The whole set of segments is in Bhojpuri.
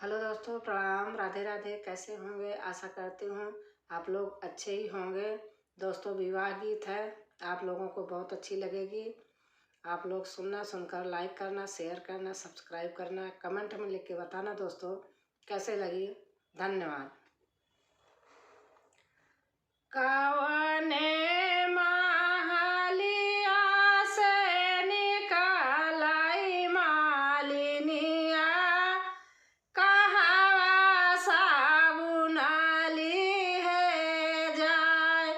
हेलो दोस्तों, प्रणाम। राधे राधे। कैसे होंगे? आशा करती हूँ आप लोग अच्छे ही होंगे। दोस्तों, विवाह गीत है, आप लोगों को बहुत अच्छी लगेगी। आप लोग सुनकर लाइक करना, शेयर करना, सब्सक्राइब करना, कमेंट में लिख के बताना दोस्तों कैसे लगी। धन्यवाद। कवने महलिया से निकलाई मालिनिया, कहवा साबुनाली है जाय।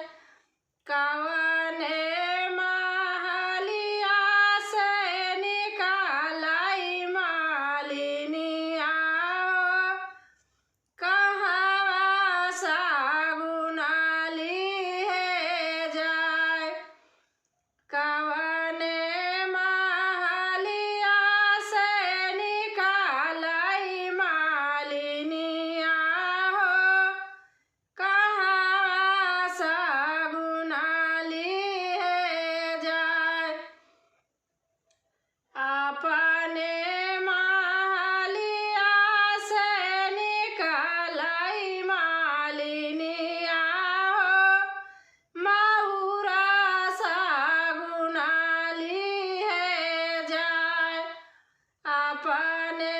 कवने महलिया से निकलाई मालिनिया, कहवा साबुनाली है जाय। कवने महलिया से निकलाई मालिनिया हो, कहवा साबुनाली है जाय। अपने महलिया से निकलाई मालिनिया हो, महुरा साबुनाली है जाय। अपने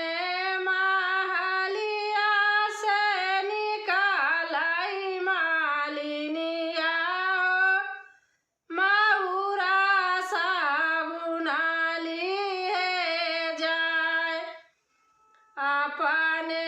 महलिया से निकलाई मालिनिया हो, महुरा साबुनाली है जाय। अपने